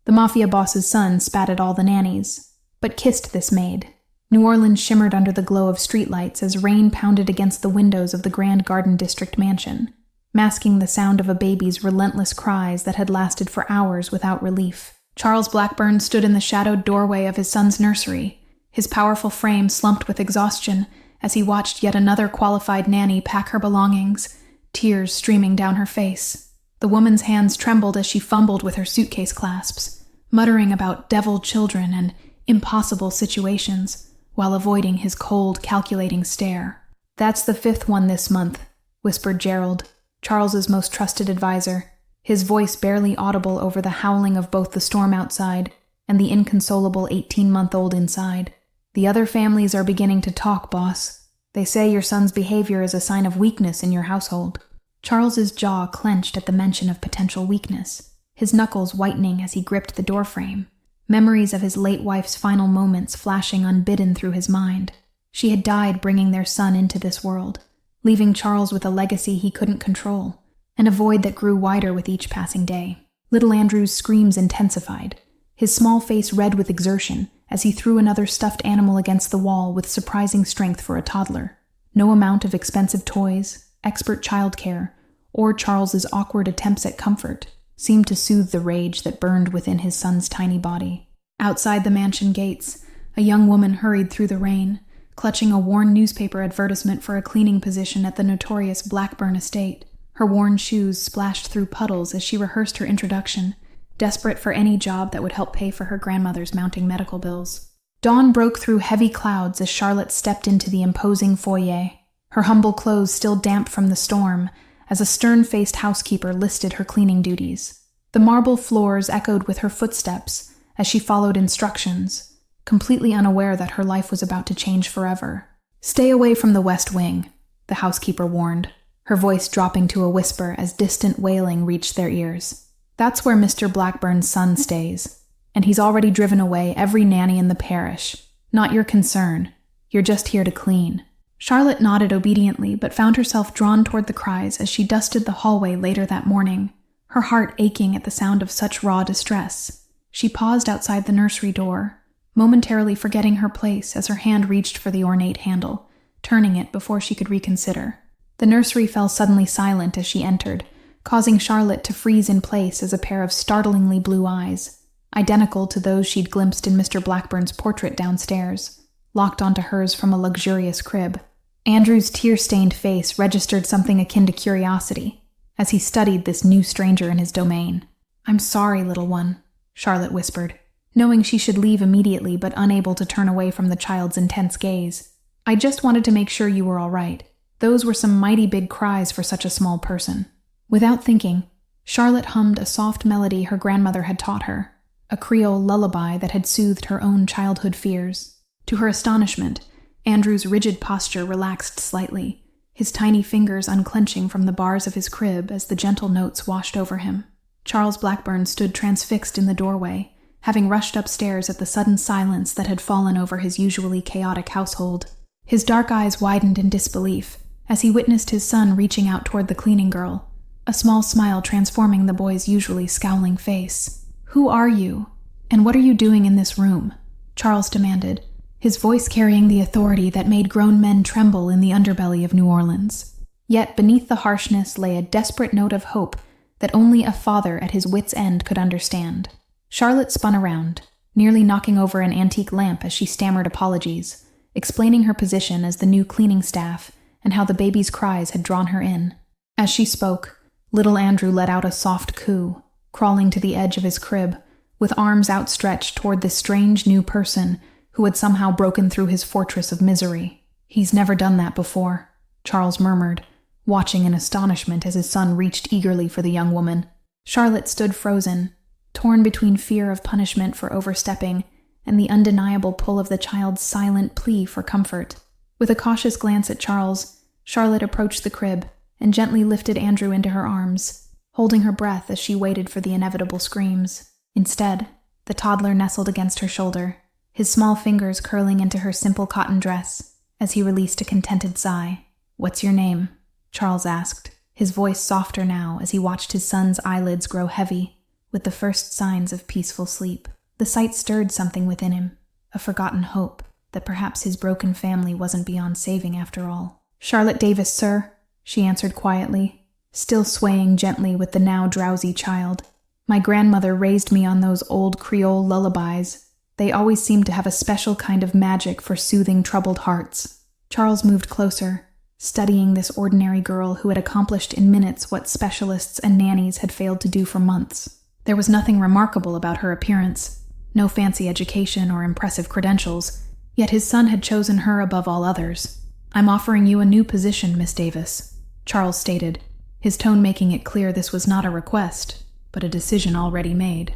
The Mafia boss's son spat at all the nannies, but kissed this maid. New Orleans shimmered under the glow of streetlights as rain pounded against the windows of the Grand Garden District mansion, masking the sound of a baby's relentless cries that had lasted for hours without relief. Charles Blackburn stood in the shadowed doorway of his son's nursery, his powerful frame slumped with exhaustion as he watched yet another qualified nanny pack her belongings, tears streaming down her face. The woman's hands trembled as she fumbled with her suitcase clasps, muttering about devil children and impossible situations, while avoiding his cold, calculating stare. "That's the 5th one this month," whispered Gerald, Charles's most trusted advisor, his voice barely audible over the howling of both the storm outside and the inconsolable 18-month-old inside. "The other families are beginning to talk, boss. They say your son's behavior is a sign of weakness in your household." Charles's jaw clenched at the mention of potential weakness, his knuckles whitening as he gripped the doorframe, memories of his late wife's final moments flashing unbidden through his mind. She had died bringing their son into this world, leaving Charles with a legacy he couldn't control, and a void that grew wider with each passing day. Little Andrew's screams intensified, his small face red with exertion as he threw another stuffed animal against the wall with surprising strength for a toddler. No amount of expensive toys, expert childcare, or Charles's awkward attempts at comfort seemed to soothe the rage that burned within his son's tiny body. Outside the mansion gates, a young woman hurried through the rain, clutching a worn newspaper advertisement for a cleaning position at the notorious Blackburn estate. Her worn shoes splashed through puddles as she rehearsed her introduction, desperate for any job that would help pay for her grandmother's mounting medical bills. Dawn broke through heavy clouds as Charlotte stepped into the imposing foyer, her humble clothes still damp from the storm, as a stern-faced housekeeper listed her cleaning duties. The marble floors echoed with her footsteps as she followed instructions, completely unaware that her life was about to change forever. "Stay away from the West Wing," the housekeeper warned, her voice dropping to a whisper as distant wailing reached their ears. "That's where Mr. Blackburn's son stays, and he's already driven away every nanny in the parish. Not your concern. You're just here to clean." Charlotte nodded obediently, but found herself drawn toward the cries as she dusted the hallway later that morning, her heart aching at the sound of such raw distress. She paused outside the nursery door, momentarily forgetting her place as her hand reached for the ornate handle, turning it before she could reconsider. The nursery fell suddenly silent as she entered, causing Charlotte to freeze in place as a pair of startlingly blue eyes, identical to those she'd glimpsed in Mr. Blackburn's portrait downstairs, locked onto hers from a luxurious crib. Andrew's tear-stained face registered something akin to curiosity as he studied this new stranger in his domain. "I'm sorry, little one," Charlotte whispered, knowing she should leave immediately but unable to turn away from the child's intense gaze. "I just wanted to make sure you were all right. Those were some mighty big cries for such a small person." Without thinking, Charlotte hummed a soft melody her grandmother had taught her, a Creole lullaby that had soothed her own childhood fears. To her astonishment, Andrew's rigid posture relaxed slightly, his tiny fingers unclenching from the bars of his crib as the gentle notes washed over him. Charles Blackburn stood transfixed in the doorway, having rushed upstairs at the sudden silence that had fallen over his usually chaotic household. His dark eyes widened in disbelief as he witnessed his son reaching out toward the cleaning girl, a small smile transforming the boy's usually scowling face. "Who are you? And what are you doing in this room?" Charles demanded, his voice carrying the authority that made grown men tremble in the underbelly of New Orleans. Yet beneath the harshness lay a desperate note of hope that only a father at his wits' end could understand. Charlotte spun around, nearly knocking over an antique lamp as she stammered apologies, explaining her position as the new cleaning staff and how the baby's cries had drawn her in. As she spoke, little Andrew let out a soft coo, crawling to the edge of his crib, with arms outstretched toward this strange new person who had somehow broken through his fortress of misery. "He's never done that before," Charles murmured, watching in astonishment as his son reached eagerly for the young woman. Charlotte stood frozen, torn between fear of punishment for overstepping and the undeniable pull of the child's silent plea for comfort. With a cautious glance at Charles, Charlotte approached the crib and gently lifted Andrew into her arms, holding her breath as she waited for the inevitable screams. Instead, the toddler nestled against her shoulder, his small fingers curling into her simple cotton dress as he released a contented sigh. "What's your name?" Charles asked, his voice softer now as he watched his son's eyelids grow heavy, with the first signs of peaceful sleep. The sight stirred something within him, a forgotten hope that perhaps his broken family wasn't beyond saving after all. "Charlotte Davis, sir," she answered quietly, still swaying gently with the now drowsy child. "My grandmother raised me on those old Creole lullabies. They always seemed to have a special kind of magic for soothing troubled hearts." Charles moved closer, studying this ordinary girl who had accomplished in minutes what specialists and nannies had failed to do for months. There was nothing remarkable about her appearance, no fancy education or impressive credentials, yet his son had chosen her above all others. "I'm offering you a new position, Miss Davis," Charles stated, his tone making it clear this was not a request, but a decision already made.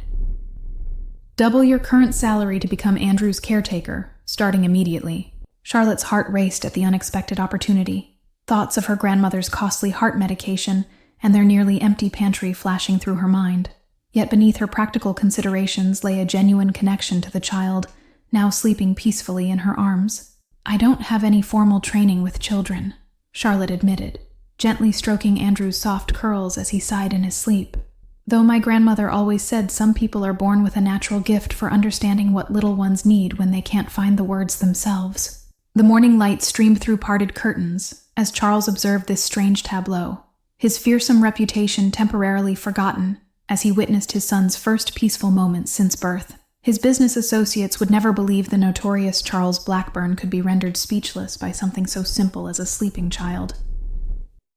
"Double your current salary to become Andrew's caretaker, starting immediately." Charlotte's heart raced at the unexpected opportunity, thoughts of her grandmother's costly heart medication and their nearly empty pantry flashing through her mind. Yet beneath her practical considerations lay a genuine connection to the child, now sleeping peacefully in her arms. "I don't have any formal training with children," Charlotte admitted, gently stroking Andrew's soft curls as he sighed in his sleep. "Though my grandmother always said some people are born with a natural gift for understanding what little ones need when they can't find the words themselves." The morning light streamed through parted curtains as Charles observed this strange tableau, his fearsome reputation temporarily forgotten as he witnessed his son's first peaceful moments since birth. His business associates would never believe the notorious Charles Blackburn could be rendered speechless by something so simple as a sleeping child.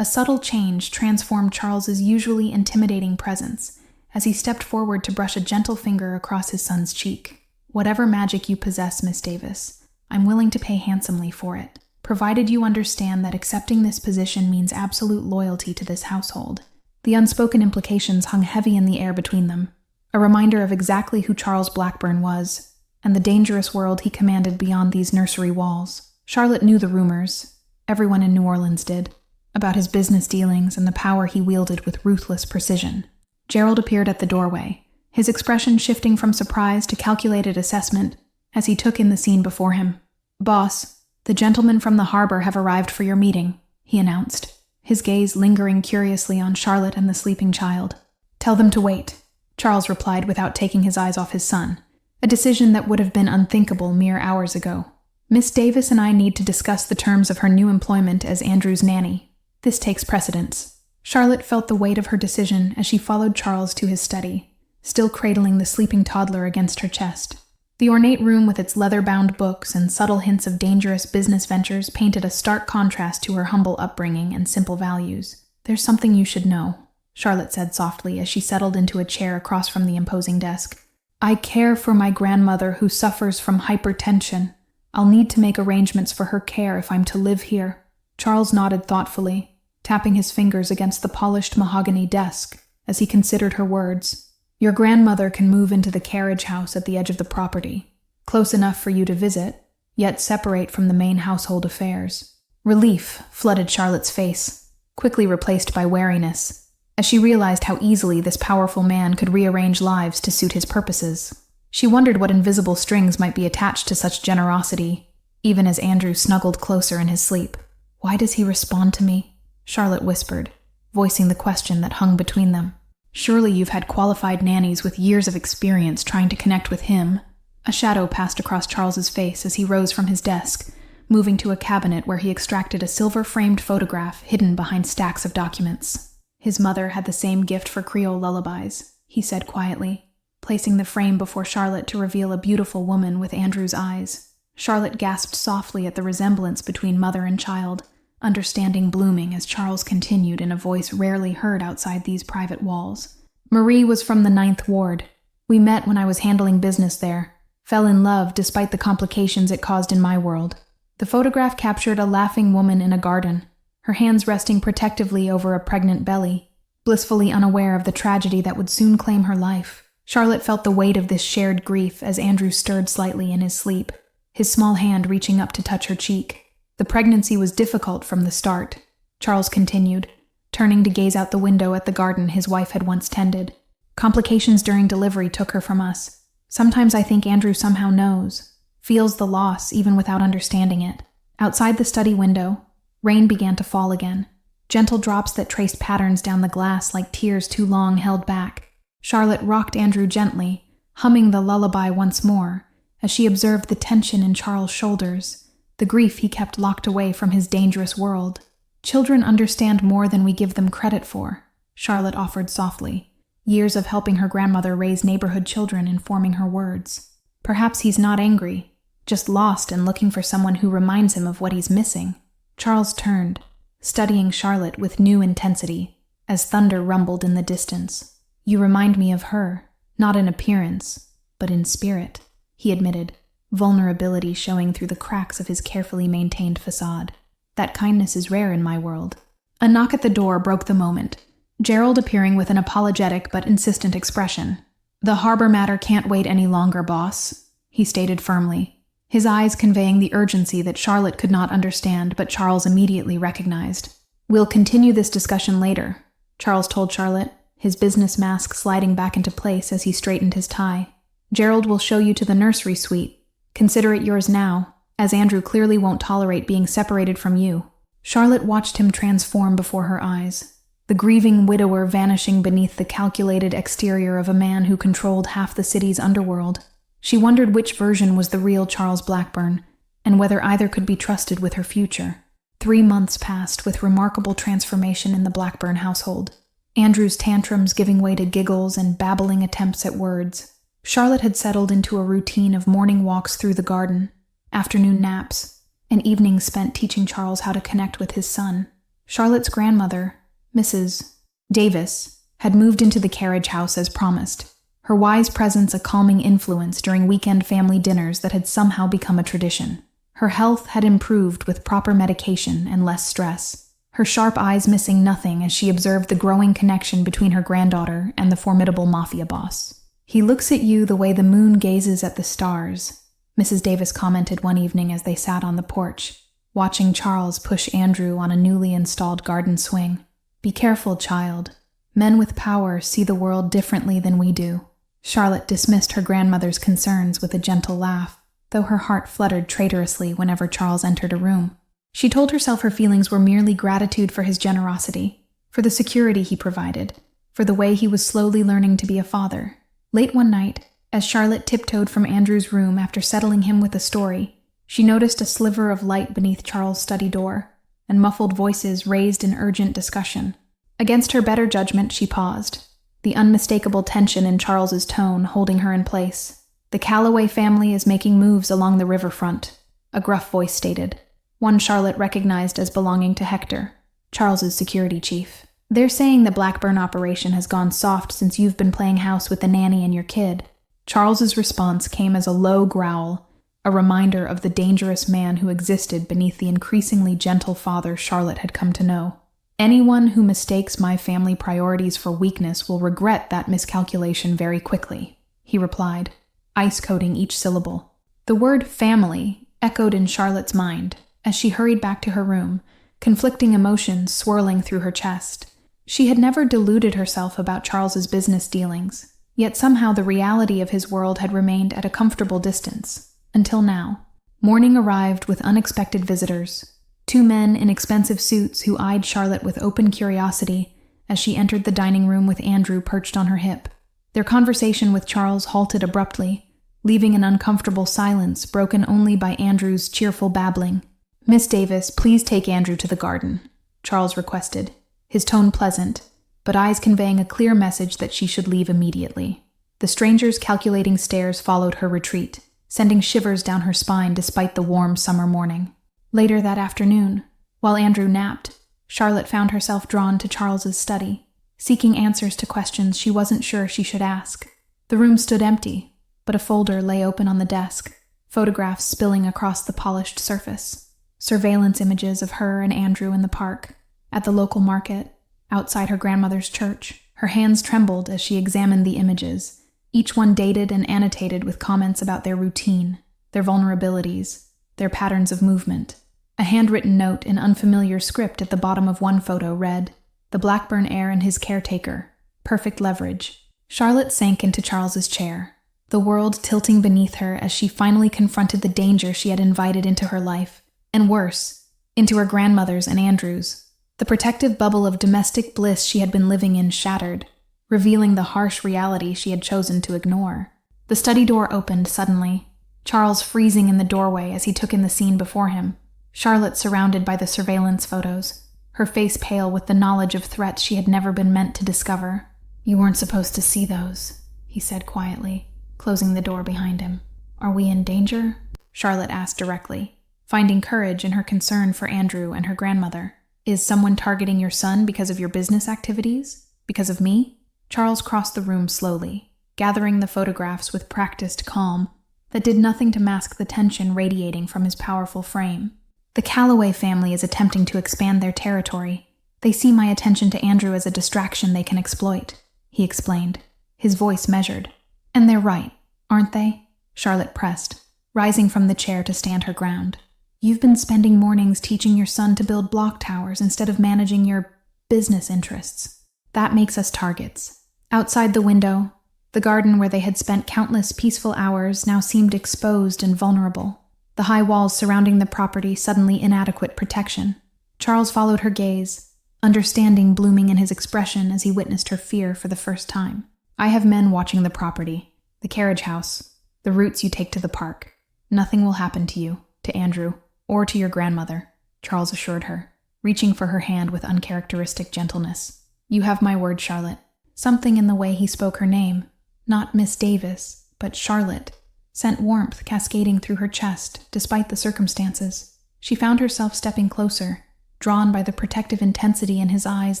A subtle change transformed Charles's usually intimidating presence as he stepped forward to brush a gentle finger across his son's cheek. "Whatever magic you possess, Miss Davis, I'm willing to pay handsomely for it, provided you understand that accepting this position means absolute loyalty to this household." The unspoken implications hung heavy in the air between them, a reminder of exactly who Charles Blackburn was, and the dangerous world he commanded beyond these nursery walls. Charlotte knew the rumors, everyone in New Orleans did, about his business dealings and the power he wielded with ruthless precision. Gerald appeared at the doorway, his expression shifting from surprise to calculated assessment as he took in the scene before him. "Boss, the gentlemen from the harbor have arrived for your meeting," he announced, his gaze lingering curiously on Charlotte and the sleeping child. "Tell them to wait," Charles replied without taking his eyes off his son, a decision that would have been unthinkable mere hours ago. "Miss Davis and I need to discuss the terms of her new employment as Andrew's nanny. This takes precedence." Charlotte felt the weight of her decision as she followed Charles to his study, still cradling the sleeping toddler against her chest. The ornate room with its leather-bound books and subtle hints of dangerous business ventures painted a stark contrast to her humble upbringing and simple values. "There's something you should know," Charlotte said softly as she settled into a chair across from the imposing desk. "I care for my grandmother who suffers from hypertension. I'll need to make arrangements for her care if I'm to live here." Charles nodded thoughtfully, tapping his fingers against the polished mahogany desk as he considered her words. "Your grandmother can move into the carriage house at the edge of the property, close enough for you to visit, yet separate from the main household affairs." Relief flooded Charlotte's face, quickly replaced by wariness, as she realized how easily this powerful man could rearrange lives to suit his purposes. She wondered what invisible strings might be attached to such generosity, even as Andrew snuggled closer in his sleep. "Why does he respond to me?" Charlotte whispered, voicing the question that hung between them. "Surely you've had qualified nannies with years of experience trying to connect with him." A shadow passed across Charles's face as he rose from his desk, moving to a cabinet where he extracted a silver-framed photograph hidden behind stacks of documents. "His mother had the same gift for Creole lullabies," he said quietly, placing the frame before Charlotte to reveal a beautiful woman with Andrew's eyes. Charlotte gasped softly at the resemblance between mother and child, understanding blooming as Charles continued in a voice rarely heard outside these private walls. "Marie was from the 9th Ward. We met when I was handling business there. Fell in love despite the complications it caused in my world." The photograph captured a laughing woman in a garden, her hands resting protectively over a pregnant belly, blissfully unaware of the tragedy that would soon claim her life. Charlotte felt the weight of this shared grief as Andrew stirred slightly in his sleep, his small hand reaching up to touch her cheek. "The pregnancy was difficult from the start," Charles continued, turning to gaze out the window at the garden his wife had once tended. "Complications during delivery took her from us. Sometimes I think Andrew somehow knows, feels the loss even without understanding it." Outside the study window, rain began to fall again, gentle drops that traced patterns down the glass like tears too long held back. Charlotte rocked Andrew gently, humming the lullaby once more, as she observed the tension in Charles' shoulders, the grief he kept locked away from his dangerous world. "Children understand more than we give them credit for," Charlotte offered softly, years of helping her grandmother raise neighborhood children informing her words. "Perhaps he's not angry, just lost and looking for someone who reminds him of what he's missing." Charles turned, studying Charlotte with new intensity, as thunder rumbled in the distance. "You remind me of her, not in appearance, but in spirit," he admitted, vulnerability showing through the cracks of his carefully maintained facade. "That kindness is rare in my world." A knock at the door broke the moment, Gerald appearing with an apologetic but insistent expression. "The harbor matter can't wait any longer, boss," he stated firmly, his eyes conveying the urgency that Charlotte could not understand but Charles immediately recognized. "We'll continue this discussion later," Charles told Charlotte, his business mask sliding back into place as he straightened his tie. "Gerald will show you to the nursery suite. Consider it yours now, as Andrew clearly won't tolerate being separated from you." Charlotte watched him transform before her eyes, the grieving widower vanishing beneath the calculated exterior of a man who controlled half the city's underworld. She wondered which version was the real Charles Blackburn, and whether either could be trusted with her future. 3 months passed with remarkable transformation in the Blackburn household, Andrew's tantrums giving way to giggles and babbling attempts at words. Charlotte had settled into a routine of morning walks through the garden, afternoon naps, and evenings spent teaching Charles how to connect with his son. Charlotte's grandmother, Mrs. Davis, had moved into the carriage house as promised, her wise presence a calming influence during weekend family dinners that had somehow become a tradition. Her health had improved with proper medication and less stress, her sharp eyes missing nothing as she observed the growing connection between her granddaughter and the formidable Mafia boss. "He looks at you the way the moon gazes at the stars," Mrs. Davis commented one evening as they sat on the porch, watching Charles push Andrew on a newly installed garden swing. "Be careful, child. Men with power see the world differently than we do." Charlotte dismissed her grandmother's concerns with a gentle laugh, though her heart fluttered traitorously whenever Charles entered a room. She told herself her feelings were merely gratitude for his generosity, for the security he provided, for the way he was slowly learning to be a father. Late one night, as Charlotte tiptoed from Andrew's room after settling him with a story, she noticed a sliver of light beneath Charles' study door, and muffled voices raised in urgent discussion. Against her better judgment, she paused, the unmistakable tension in Charles's tone holding her in place. "The Calloway family is making moves along the riverfront," a gruff voice stated, one Charlotte recognized as belonging to Hector, Charles's security chief. "They're saying the Blackburn operation has gone soft since you've been playing house with the nanny and your kid." Charles's response came as a low growl, a reminder of the dangerous man who existed beneath the increasingly gentle father Charlotte had come to know. "Anyone who mistakes my family priorities for weakness will regret that miscalculation very quickly," he replied, ice-coating each syllable. The word family echoed in Charlotte's mind as she hurried back to her room, conflicting emotions swirling through her chest. She had never deluded herself about Charles's business dealings, yet somehow the reality of his world had remained at a comfortable distance, until now. Morning arrived with unexpected visitors, 2 men in expensive suits who eyed Charlotte with open curiosity as she entered the dining room with Andrew perched on her hip. Their conversation with Charles halted abruptly, leaving an uncomfortable silence broken only by Andrew's cheerful babbling. "Miss Davis, please take Andrew to the garden," Charles requested, his tone pleasant, but eyes conveying a clear message that she should leave immediately. The stranger's calculating stares followed her retreat, sending shivers down her spine despite the warm summer morning. Later that afternoon, while Andrew napped, Charlotte found herself drawn to Charles's study, seeking answers to questions she wasn't sure she should ask. The room stood empty, but a folder lay open on the desk, photographs spilling across the polished surface. Surveillance images of her and Andrew in the park, at the local market, outside her grandmother's church. Her hands trembled as she examined the images, each one dated and annotated with comments about their routine, their vulnerabilities, their patterns of movement. A handwritten note in unfamiliar script at the bottom of one photo read, "The Blackburn heir and his caretaker. Perfect leverage." Charlotte sank into Charles's chair, the world tilting beneath her as she finally confronted the danger she had invited into her life, and worse, into her grandmother's and Andrew's. The protective bubble of domestic bliss she had been living in shattered, revealing the harsh reality she had chosen to ignore. The study door opened suddenly, Charles freezing in the doorway as he took in the scene before him. Charlotte surrounded by the surveillance photos, her face pale with the knowledge of threats she had never been meant to discover. "You weren't supposed to see those," he said quietly, closing the door behind him. "Are we in danger?" Charlotte asked directly, finding courage in her concern for Andrew and her grandmother. "Is someone targeting your son because of your business activities? Because of me?" Charles crossed the room slowly, gathering the photographs with practiced calm that did nothing to mask the tension radiating from his powerful frame. "The Calloway family is attempting to expand their territory. They see my attention to Andrew as a distraction they can exploit," he explained, his voice measured. "And they're right, aren't they?" Charlotte pressed, rising from the chair to stand her ground. "You've been spending mornings teaching your son to build block towers instead of managing your business interests. That makes us targets." Outside the window, the garden where they had spent countless peaceful hours now seemed exposed and vulnerable, the high walls surrounding the property suddenly inadequate protection. Charles followed her gaze, understanding blooming in his expression as he witnessed her fear for the first time. "I have men watching the property, the carriage house, the routes you take to the park. Nothing will happen to you, to Andrew, or to your grandmother," Charles assured her, reaching for her hand with uncharacteristic gentleness. "You have my word, Charlotte." Something in the way he spoke her name, not Miss Davis, but Charlotte, sent warmth cascading through her chest despite the circumstances. She found herself stepping closer, drawn by the protective intensity in his eyes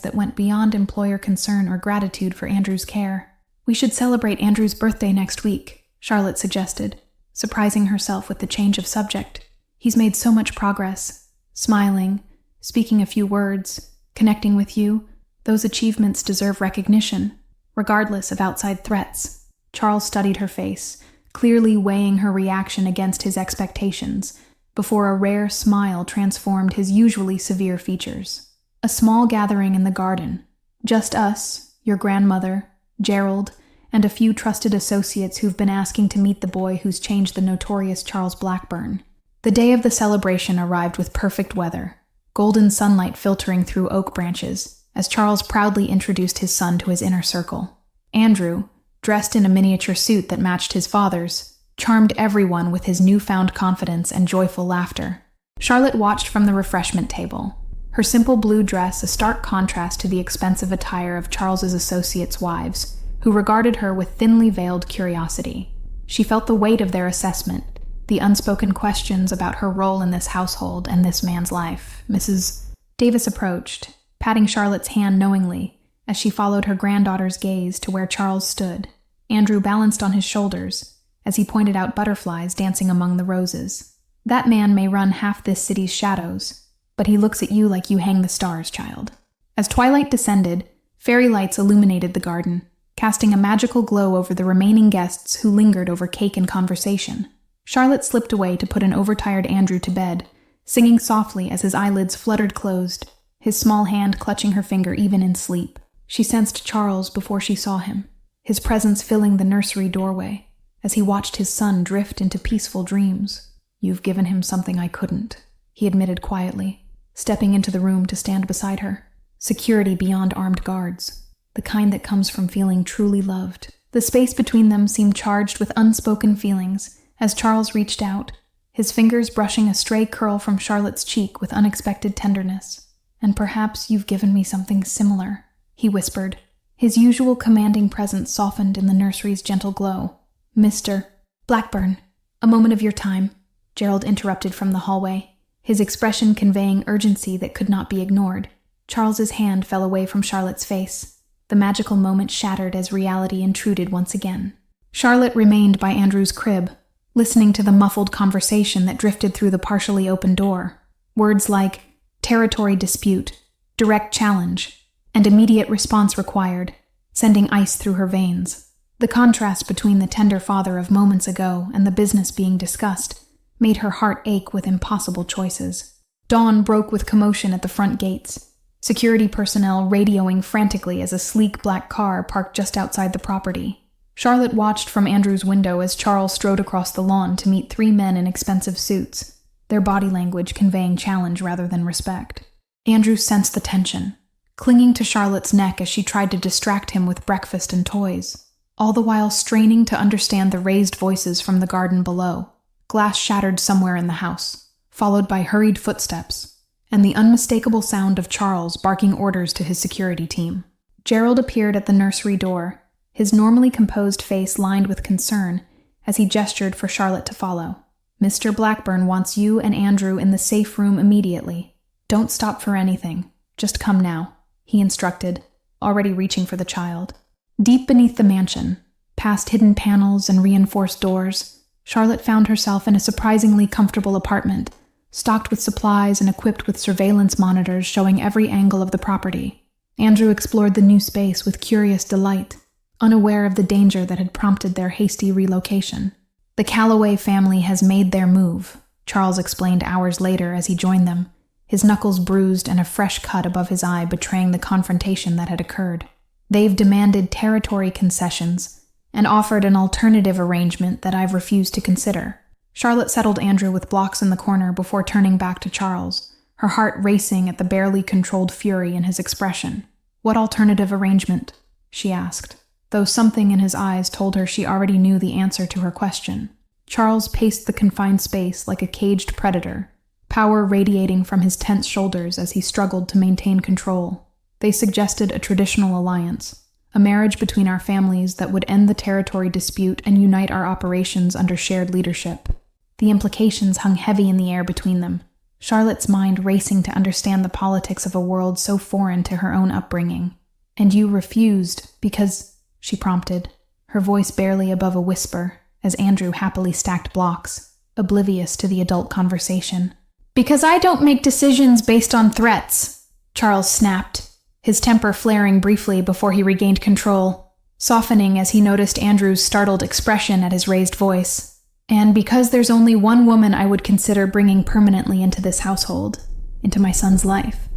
that went beyond employer concern or gratitude for Andrew's care. "We should celebrate Andrew's birthday next week," Charlotte suggested, surprising herself with the change of subject. "He's made so much progress, smiling, speaking a few words, connecting with you. Those achievements deserve recognition, regardless of outside threats." Charles studied her face, clearly weighing her reaction against his expectations, before a rare smile transformed his usually severe features. "A small gathering in the garden. Just us, your grandmother, Gerald, and a few trusted associates who've been asking to meet the boy who's changed the notorious Charles Blackburn." The day of the celebration arrived with perfect weather, golden sunlight filtering through oak branches, as Charles proudly introduced his son to his inner circle. Andrew, dressed in a miniature suit that matched his father's, charmed everyone with his newfound confidence and joyful laughter. Charlotte watched from the refreshment table, her simple blue dress a stark contrast to the expensive attire of Charles's associates' wives, who regarded her with thinly veiled curiosity. She felt the weight of their assessment, the unspoken questions about her role in this household and this man's life. Mrs. Davis approached, patting Charlotte's hand knowingly as she followed her granddaughter's gaze to where Charles stood. Andrew balanced on his shoulders as he pointed out butterflies dancing among the roses. "That man may run half this city's shadows, but he looks at you like you hang the stars, child." As twilight descended, fairy lights illuminated the garden, casting a magical glow over the remaining guests who lingered over cake and conversation. Charlotte slipped away to put an overtired Andrew to bed, singing softly as his eyelids fluttered closed, his small hand clutching her finger even in sleep. She sensed Charles before she saw him, his presence filling the nursery doorway, as he watched his son drift into peaceful dreams. "You've given him something I couldn't," he admitted quietly, stepping into the room to stand beside her. Security beyond armed guards, the kind that comes from feeling truly loved. The space between them seemed charged with unspoken feelings as Charles reached out, his fingers brushing a stray curl from Charlotte's cheek with unexpected tenderness. "And perhaps you've given me something similar," he whispered, his usual commanding presence softened in the nursery's gentle glow. "Mr. Blackburn, a moment of your time," Gerald interrupted from the hallway, his expression conveying urgency that could not be ignored. Charles's hand fell away from Charlotte's face. The magical moment shattered as reality intruded once again. Charlotte remained by Andrew's crib, listening to the muffled conversation that drifted through the partially open door. Words like territory dispute, direct challenge, and immediate response required, sending ice through her veins. The contrast between the tender father of moments ago and the business being discussed made her heart ache with impossible choices. Dawn broke with commotion at the front gates, security personnel radioing frantically as a sleek black car parked just outside the property. Charlotte watched from Andrew's window as Charles strode across the lawn to meet 3 men in expensive suits, their body language conveying challenge rather than respect. Andrew sensed the tension, clinging to Charlotte's neck as she tried to distract him with breakfast and toys, all the while straining to understand the raised voices from the garden below. Glass shattered somewhere in the house, followed by hurried footsteps, and the unmistakable sound of Charles barking orders to his security team. Gerald appeared at the nursery door, his normally composed face lined with concern as he gestured for Charlotte to follow. "Mr. Blackburn wants you and Andrew in the safe room immediately. Don't stop for anything. Just come now," he instructed, already reaching for the child. Deep beneath the mansion, past hidden panels and reinforced doors, Charlotte found herself in a surprisingly comfortable apartment, stocked with supplies and equipped with surveillance monitors showing every angle of the property. Andrew explored the new space with curious delight, unaware of the danger that had prompted their hasty relocation. "The Calloway family has made their move," Charles explained hours later as he joined them, his knuckles bruised and a fresh cut above his eye betraying the confrontation that had occurred. "They've demanded territory concessions and offered an alternative arrangement that I've refused to consider." Charlotte settled Andrew with blocks in the corner before turning back to Charles, her heart racing at the barely controlled fury in his expression. "What alternative arrangement?" she asked, though something in his eyes told her she already knew the answer to her question. Charles paced the confined space like a caged predator, power radiating from his tense shoulders as he struggled to maintain control. "They suggested a traditional alliance, a marriage between our families that would end the territory dispute and unite our operations under shared leadership." The implications hung heavy in the air between them, Charlotte's mind racing to understand the politics of a world so foreign to her own upbringing. "And you refused because," she prompted, her voice barely above a whisper, as Andrew happily stacked blocks, oblivious to the adult conversation. "Because I don't make decisions based on threats," Charles snapped, his temper flaring briefly before he regained control, softening as he noticed Andrew's startled expression at his raised voice. "And because there's only one woman I would consider bringing permanently into this household, into my son's life."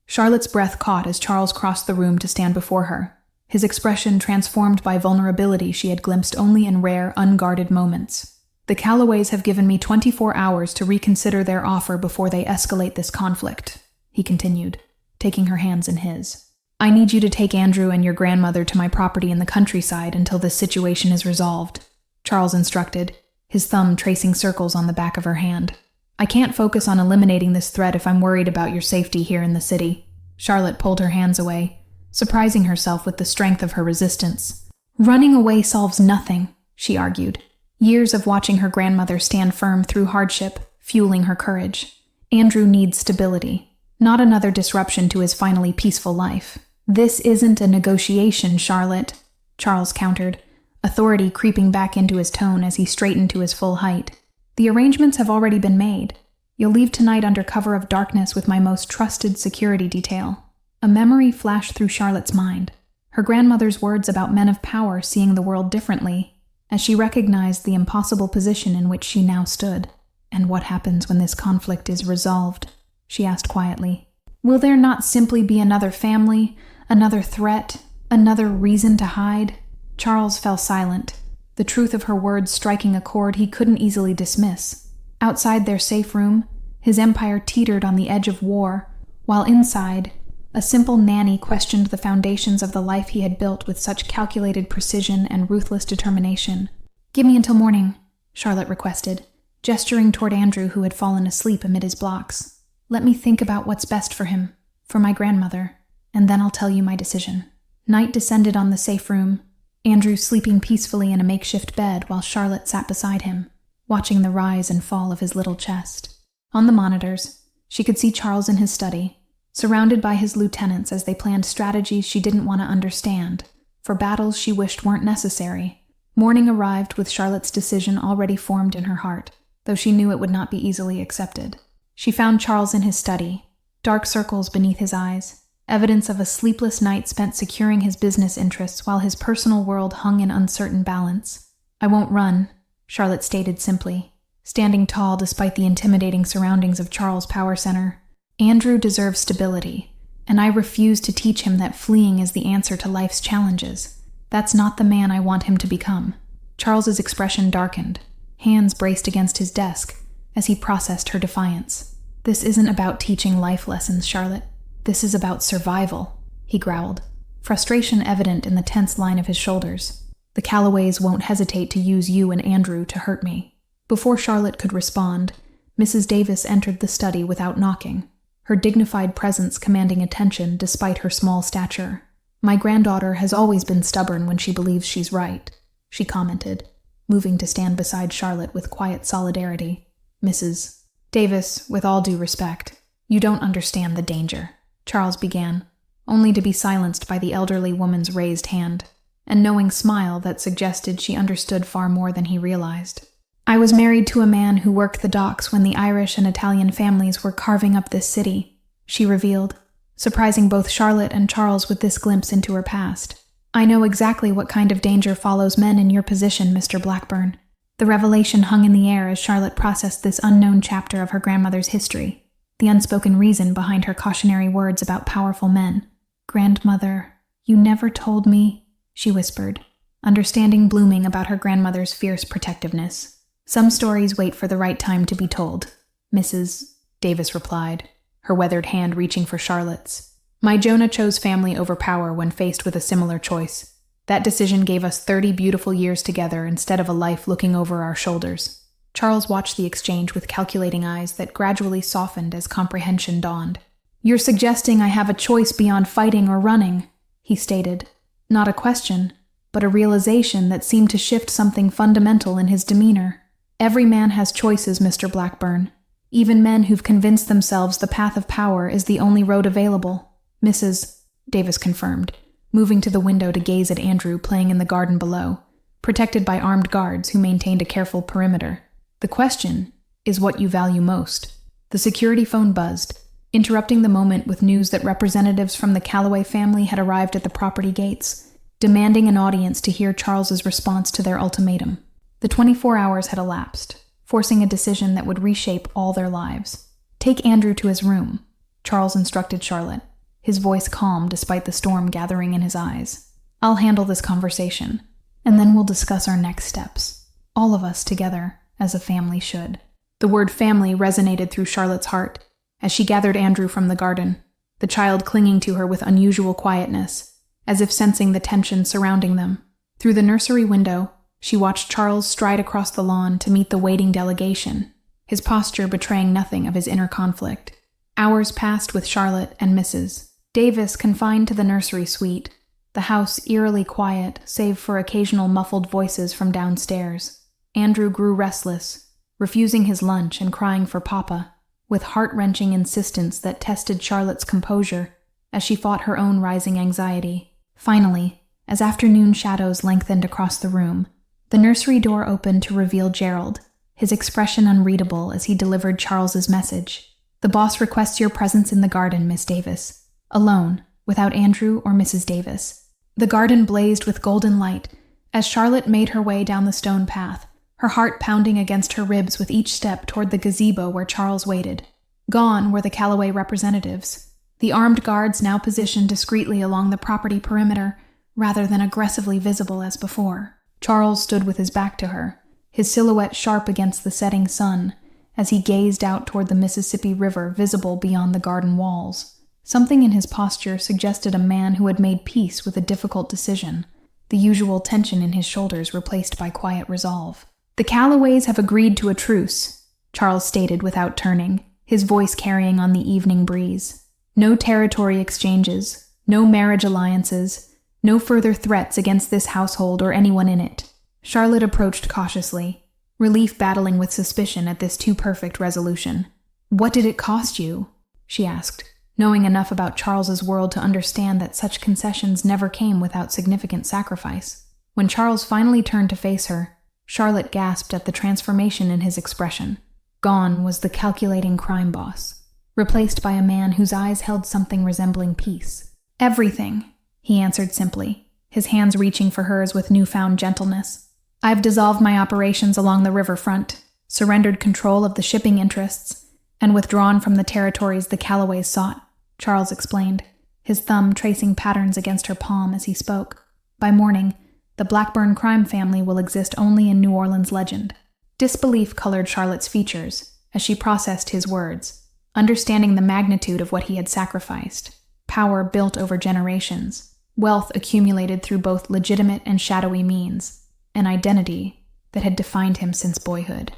Charlotte's breath caught as Charles crossed the room to stand before her, his expression transformed by vulnerability she had glimpsed only in rare, unguarded moments. "The Calloways have given me 24 hours to reconsider their offer before they escalate this conflict," he continued, taking her hands in his. "I need you to take Andrew and your grandmother to my property in the countryside until this situation is resolved," Charles instructed, his thumb tracing circles on the back of her hand. "I can't focus on eliminating this threat if I'm worried about your safety here in the city." Charlotte pulled her hands away, surprising herself with the strength of her resistance. "Running away solves nothing," she argued, years of watching her grandmother stand firm through hardship, fueling her courage. "Andrew needs stability, not another disruption to his finally peaceful life." "This isn't a negotiation, Charlotte," Charles countered, authority creeping back into his tone as he straightened to his full height. "The arrangements have already been made. You'll leave tonight under cover of darkness with my most trusted security detail." A memory flashed through Charlotte's mind, her grandmother's words about men of power seeing the world differently, as she recognized the impossible position in which she now stood. "And what happens when this conflict is resolved?" she asked quietly. "Will there not simply be another family, another threat, another reason to hide?" Charles fell silent, the truth of her words striking a chord he couldn't easily dismiss. Outside their safe room, his empire teetered on the edge of war, while inside, a simple nanny questioned the foundations of the life he had built with such calculated precision and ruthless determination. "Give me until morning," Charlotte requested, gesturing toward Andrew who had fallen asleep amid his blocks. "Let me think about what's best for him, for my grandmother, and then I'll tell you my decision." Night descended on the safe room, Andrew sleeping peacefully in a makeshift bed while Charlotte sat beside him, watching the rise and fall of his little chest. On the monitors, she could see Charles in his study, surrounded by his lieutenants as they planned strategies she didn't want to understand, for battles she wished weren't necessary. Morning arrived with Charlotte's decision already formed in her heart, though she knew it would not be easily accepted. She found Charles in his study, dark circles beneath his eyes, evidence of a sleepless night spent securing his business interests while his personal world hung in uncertain balance. "I won't run," Charlotte stated simply, standing tall despite the intimidating surroundings of Charles' power center. "Andrew deserves stability, and I refuse to teach him that fleeing is the answer to life's challenges. That's not the man I want him to become." Charles's expression darkened, hands braced against his desk as he processed her defiance. "This isn't about teaching life lessons, Charlotte. This is about survival." he growled, frustration evident in the tense line of his shoulders. "The Callaways won't hesitate to use you and Andrew to hurt me." Before Charlotte could respond, Mrs. Davis entered the study without knocking, her dignified presence commanding attention despite her small stature. "My granddaughter has always been stubborn when she believes she's right," she commented, moving to stand beside Charlotte with quiet solidarity. "Mrs. Davis, with all due respect, you don't understand the danger," Charles began, only to be silenced by the elderly woman's raised hand, and knowing smile that suggested she understood far more than he realized. "I was married to a man who worked the docks when the Irish and Italian families were carving up this city," she revealed, surprising both Charlotte and Charles with this glimpse into her past. "I know exactly what kind of danger follows men in your position, Mr. Blackburn." The revelation hung in the air as Charlotte processed this unknown chapter of her grandmother's history, the unspoken reason behind her cautionary words about powerful men. "Grandmother, you never told me," she whispered, understanding blooming about her grandmother's fierce protectiveness. "Some stories wait for the right time to be told," Mrs. Davis replied, her weathered hand reaching for Charlotte's. "My Jonah chose family over power when faced with a similar choice. That decision gave us 30 beautiful years together instead of a life looking over our shoulders." Charles watched the exchange with calculating eyes that gradually softened as comprehension dawned. "You're suggesting I have a choice beyond fighting or running," he stated. Not a question, but a realization that seemed to shift something fundamental in his demeanor. "Every man has choices, Mr. Blackburn. Even men who've convinced themselves the path of power is the only road available," Mrs. Davis confirmed, moving to the window to gaze at Andrew playing in the garden below, protected by armed guards who maintained a careful perimeter. "The question is what you value most." The security phone buzzed, interrupting the moment with news that representatives from the Callaway family had arrived at the property gates, demanding an audience to hear Charles's response to their ultimatum. The 24 hours had elapsed, forcing a decision that would reshape all their lives. "Take Andrew to his room," Charles instructed Charlotte, his voice calm despite the storm gathering in his eyes. "I'll handle this conversation, and then we'll discuss our next steps. All of us together, as a family should." The word family resonated through Charlotte's heart as she gathered Andrew from the garden, the child clinging to her with unusual quietness, as if sensing the tension surrounding them. Through the nursery window, she watched Charles stride across the lawn to meet the waiting delegation, his posture betraying nothing of his inner conflict. Hours passed with Charlotte and Mrs. Davis confined to the nursery suite, the house eerily quiet save for occasional muffled voices from downstairs. Andrew grew restless, refusing his lunch and crying for Papa, with heart-wrenching insistence that tested Charlotte's composure as she fought her own rising anxiety. Finally, as afternoon shadows lengthened across the room, the nursery door opened to reveal Gerald, his expression unreadable as he delivered Charles's message. "The boss requests your presence in the garden, Miss Davis. Alone, without Andrew or Mrs. Davis." The garden blazed with golden light as Charlotte made her way down the stone path, her heart pounding against her ribs with each step toward the gazebo where Charles waited. Gone were the Callaway representatives, the armed guards now positioned discreetly along the property perimeter rather than aggressively visible as before. Charles stood with his back to her, his silhouette sharp against the setting sun, as he gazed out toward the Mississippi River visible beyond the garden walls. Something in his posture suggested a man who had made peace with a difficult decision, the usual tension in his shoulders replaced by quiet resolve. "The Callaways have agreed to a truce," Charles stated without turning, his voice carrying on the evening breeze. "No territory exchanges, no marriage alliances, no further threats against this household or anyone in it." Charlotte approached cautiously, relief battling with suspicion at this too-perfect resolution. "What did it cost you?" she asked, knowing enough about Charles's world to understand that such concessions never came without significant sacrifice. When Charles finally turned to face her, Charlotte gasped at the transformation in his expression. Gone was the calculating crime boss, replaced by a man whose eyes held something resembling peace. "Everything," he answered simply, his hands reaching for hers with newfound gentleness. "I've dissolved my operations along the riverfront, surrendered control of the shipping interests, and withdrawn from the territories the Callaways sought," Charles explained, his thumb tracing patterns against her palm as he spoke. "By morning, the Blackburn crime family will exist only in New Orleans legend." Disbelief colored Charlotte's features as she processed his words, understanding the magnitude of what he had sacrificed. power built over generations, wealth accumulated through both legitimate and shadowy means, an identity that had defined him since boyhood.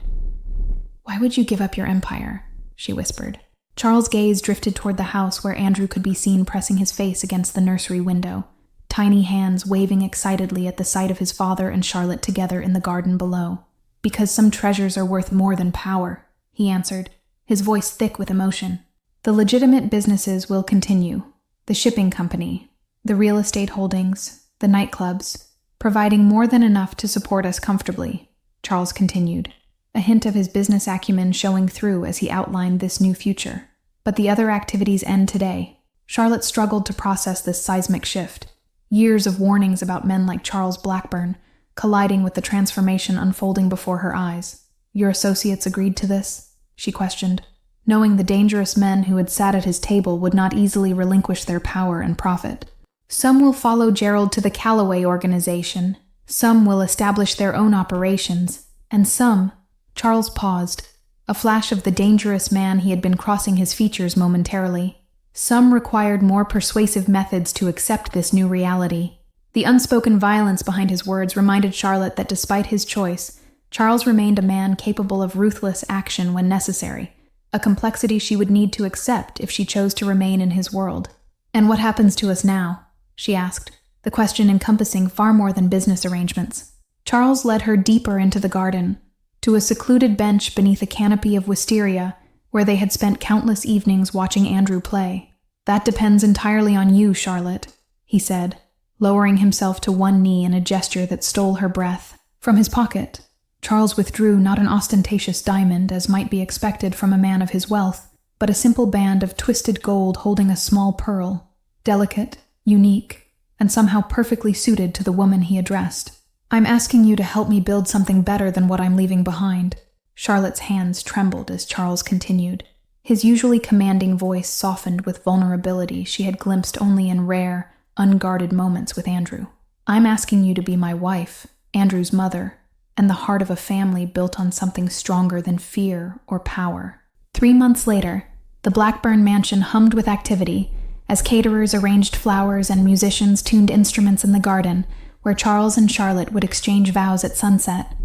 "Why would you give up your empire?" she whispered. Charles' gaze drifted toward the house where Andrew could be seen pressing his face against the nursery window, tiny hands waving excitedly at the sight of his father and Charlotte together in the garden below. "Because some treasures are worth more than power," he answered, his voice thick with emotion. "The legitimate businesses will continue. The shipping company, the real estate holdings, the nightclubs, providing more than enough to support us comfortably," Charles continued, a hint of his business acumen showing through as he outlined this new future. "But the other activities end today." Charlotte struggled to process this seismic shift. Years of warnings about men like Charles Blackburn, colliding with the transformation unfolding before her eyes. "Your associates agreed to this?" she questioned, knowing the dangerous men who had sat at his table would not easily relinquish their power and profit. "Some will follow Gerald to the Callaway organization, some will establish their own operations, and some—" Charles paused, a flash of the dangerous man he had been crossing his features momentarily. "Some required more persuasive methods to accept this new reality." The unspoken violence behind his words reminded Charlotte that despite his choice, Charles remained a man capable of ruthless action when necessary, a complexity she would need to accept if she chose to remain in his world. "And what happens to us now?" she asked, the question encompassing far more than business arrangements. Charles led her deeper into the garden, to a secluded bench beneath a canopy of wisteria where they had spent countless evenings watching Andrew play. "That depends entirely on you, Charlotte," he said, lowering himself to one knee in a gesture that stole her breath. From his pocket, Charles withdrew not an ostentatious diamond, as might be expected from a man of his wealth, but a simple band of twisted gold holding a small pearl, delicate, unique, and somehow perfectly suited to the woman he addressed. "I'm asking you to help me build something better than what I'm leaving behind." Charlotte's hands trembled as Charles continued. His usually commanding voice softened with vulnerability she had glimpsed only in rare, unguarded moments with Andrew. "I'm asking you to be my wife, Andrew's mother, and the heart of a family built on something stronger than fear or power." 3 months later, the Blackburn mansion hummed with activity as caterers arranged flowers and musicians tuned instruments in the garden where Charles and Charlotte would exchange vows at sunset.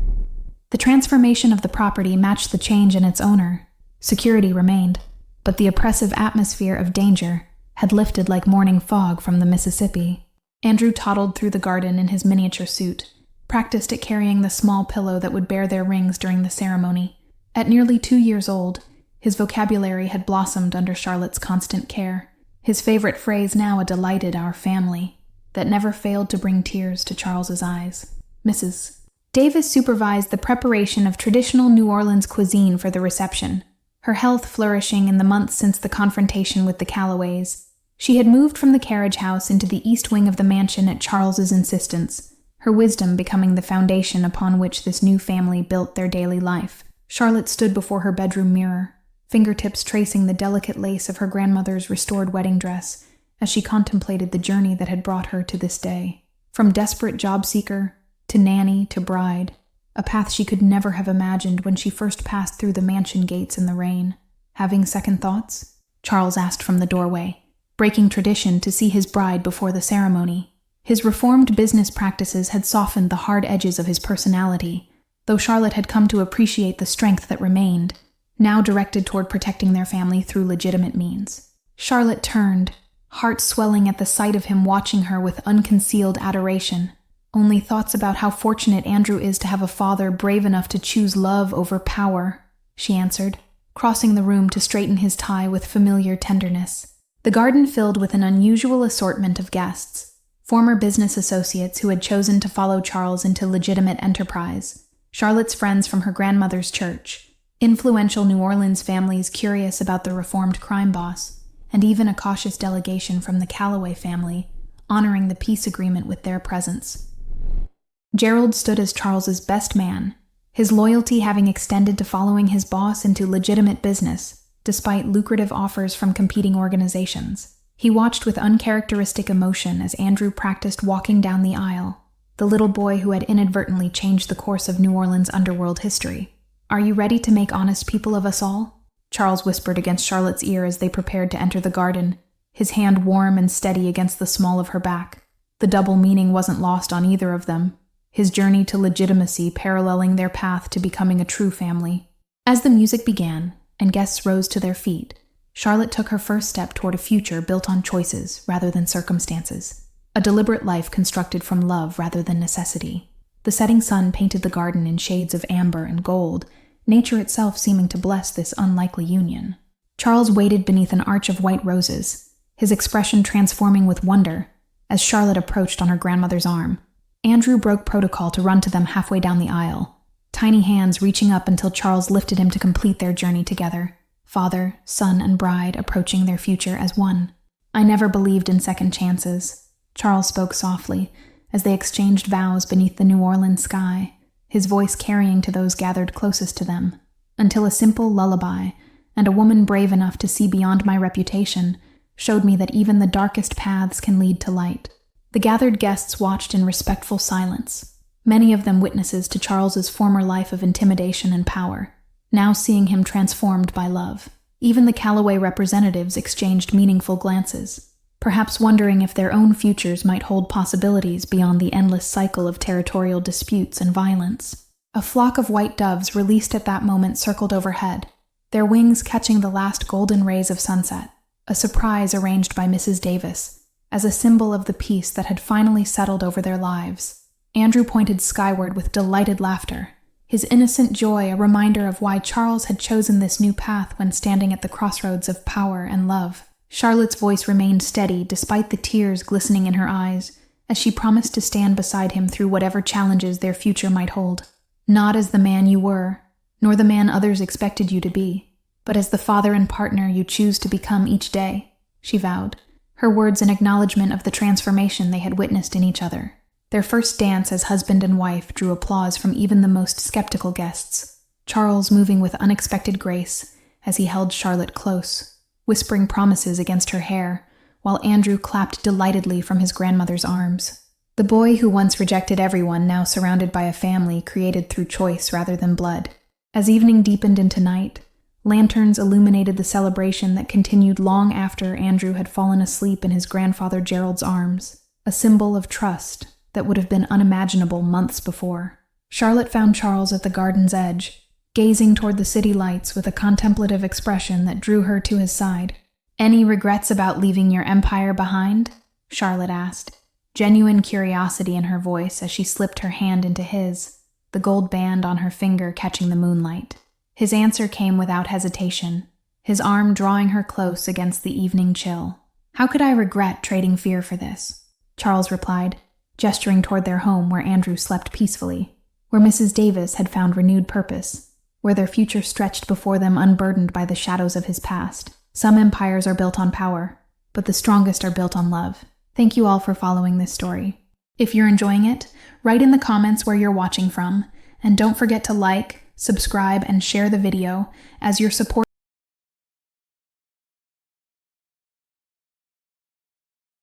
The transformation of the property matched the change in its owner. Security remained, but the oppressive atmosphere of danger had lifted like morning fog from the Mississippi. Andrew toddled through the garden in his miniature suit, practiced at carrying the small pillow that would bear their rings during the ceremony. At nearly 2 years old, his vocabulary had blossomed under Charlotte's constant care. His favorite phrase now a delighted "our family" that never failed to bring tears to Charles's eyes. Mrs. Davis supervised the preparation of traditional New Orleans cuisine for the reception, her health flourishing in the months since the confrontation with the Callaways. She had moved from the carriage house into the east wing of the mansion at Charles's insistence, her wisdom becoming the foundation upon which this new family built their daily life. Charlotte stood before her bedroom mirror, fingertips tracing the delicate lace of her grandmother's restored wedding dress as she contemplated the journey that had brought her to this day. From desperate job seeker to nanny to bride, a path she could never have imagined when she first passed through the mansion gates in the rain. "Having second thoughts?" Charles asked from the doorway, breaking tradition to see his bride before the ceremony. His reformed business practices had softened the hard edges of his personality, though Charlotte had come to appreciate the strength that remained, now directed toward protecting their family through legitimate means. Charlotte turned, heart swelling at the sight of him watching her with unconcealed adoration. "Only thoughts about how fortunate Andrew is to have a father brave enough to choose love over power," she answered, crossing the room to straighten his tie with familiar tenderness. The garden filled with an unusual assortment of guests, former business associates who had chosen to follow Charles into legitimate enterprise, Charlotte's friends from her grandmother's church, influential New Orleans families curious about the reformed crime boss, and even a cautious delegation from the Callaway family, honoring the peace agreement with their presence. Gerald stood as Charles's best man, his loyalty having extended to following his boss into legitimate business, despite lucrative offers from competing organizations. He watched with uncharacteristic emotion as Andrew practiced walking down the aisle, the little boy who had inadvertently changed the course of New Orleans underworld history. "Are you ready to make honest people of us all?" Charles whispered against Charlotte's ear as they prepared to enter the garden, his hand warm and steady against the small of her back. The double meaning wasn't lost on either of them, his journey to legitimacy paralleling their path to becoming a true family. As the music began, and guests rose to their feet, Charlotte took her first step toward a future built on choices rather than circumstances, a deliberate life constructed from love rather than necessity. The setting sun painted the garden in shades of amber and gold, nature itself seeming to bless this unlikely union. Charles waited beneath an arch of white roses, his expression transforming with wonder as Charlotte approached on her grandmother's arm. Andrew broke protocol to run to them halfway down the aisle, tiny hands reaching up until Charles lifted him to complete their journey together, father, son, and bride approaching their future as one. "I never believed in second chances," Charles spoke softly as they exchanged vows beneath the New Orleans sky, his voice carrying to those gathered closest to them, until a simple lullaby and a woman brave enough to see beyond my reputation showed me that even the darkest paths can lead to light. The gathered guests watched in respectful silence, many of them witnesses to Charles's former life of intimidation and power, now seeing him transformed by love. Even the Callaway representatives exchanged meaningful glances, perhaps wondering if their own futures might hold possibilities beyond the endless cycle of territorial disputes and violence. A flock of white doves released at that moment circled overhead, their wings catching the last golden rays of sunset, a surprise arranged by Mrs. Davis, as a symbol of the peace that had finally settled over their lives. Andrew pointed skyward with delighted laughter, his innocent joy a reminder of why Charles had chosen this new path when standing at the crossroads of power and love. Charlotte's voice remained steady despite the tears glistening in her eyes, as she promised to stand beside him through whatever challenges their future might hold. "Not as the man you were, nor the man others expected you to be, but as the father and partner you choose to become each day," she vowed, her words an acknowledgement of the transformation they had witnessed in each other. Their first dance as husband and wife drew applause from even the most skeptical guests, Charles moving with unexpected grace as he held Charlotte close, whispering promises against her hair, while Andrew clapped delightedly from his grandmother's arms. The boy who once rejected everyone, now surrounded by a family created through choice rather than blood. As evening deepened into night, lanterns illuminated the celebration that continued long after Andrew had fallen asleep in his grandfather Gerald's arms, a symbol of trust that would have been unimaginable months before. Charlotte found Charles at the garden's edge, gazing toward the city lights with a contemplative expression that drew her to his side. "Any regrets about leaving your empire behind?" Charlotte asked, genuine curiosity in her voice as she slipped her hand into his, the gold band on her finger catching the moonlight. His answer came without hesitation, his arm drawing her close against the evening chill. "How could I regret trading fear for this?" Charles replied, gesturing toward their home where Andrew slept peacefully, where Mrs. Davis had found renewed purpose, where their future stretched before them unburdened by the shadows of his past. Some empires are built on power, but the strongest are built on love. Thank you all for following this story. If you're enjoying it, write in the comments where you're watching from, and don't forget to like, subscribe, and share the video, as your support